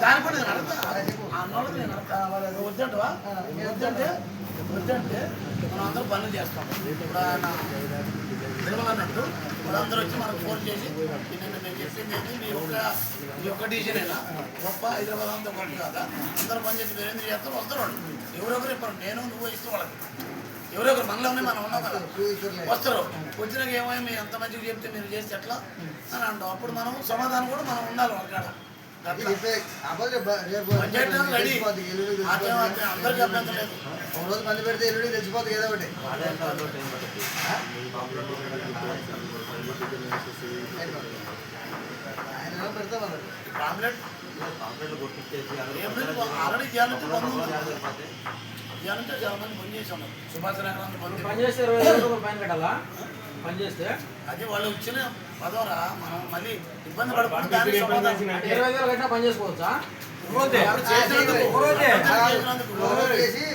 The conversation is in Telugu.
దాని కూడా నేను అడుగుతా అన్నోళ్ళకి నేను అడుగుతా వాళ్ళు వద్దంటవా వద్దంటే మనం అందరూ పనులు చేస్తాం. ఇప్పుడు ఆయన తిరుమలన్నట్టు వాళ్ళందరూ వచ్చి మనకు ఫోన్ చేసి నేను చెప్పింది ఏంటి మీ ఒక్క డిసిజన్ అయినా గొప్ప హైదరాబాద్ అంతా గొప్ప కదా అందరూ పని చేసి మీరు ఎందుకు చేస్తారు వస్తారు వాళ్ళు ఎవరొకరు చెప్పారు నేను నువ్వు ఇస్తూ వాళ్ళకి ఎవరొకరు మనలోనే మనం ఉన్నాం కదా వస్తారు వచ్చినాక ఏమైనా మీరు ఎంత మంచిగా చెప్తే మీరు చేస్తే ఎట్లా అని అంటాం. అప్పుడు మనం సమాధానం కూడా మనం ఉండాలి వాళ్ళ కాడ రెడీ అందరికీ అభ్యంతరం లేదు. ఒక రోజు పని పెడితే ఎల్లుడి తెచ్చిపోతుంది ఏదో ఒకటి ఆయన పెడతా పాంప్లెట్ ఆల్రెడీ చేయాలంటే చేయాలంటే చాలా మంది పని చేసి ఉన్నారు. సుభాష్ నగర్ పని చేస్తే 20,000 రూపాయలు ఫైన్ కట్టాలా పని చేస్తే? అది వాళ్ళు ఇచ్చిన పదవరా మనం మళ్ళీ ఇబ్బంది పడకుండా 20,000 కట్టినా పని చేసుకోవచ్చా? చేసి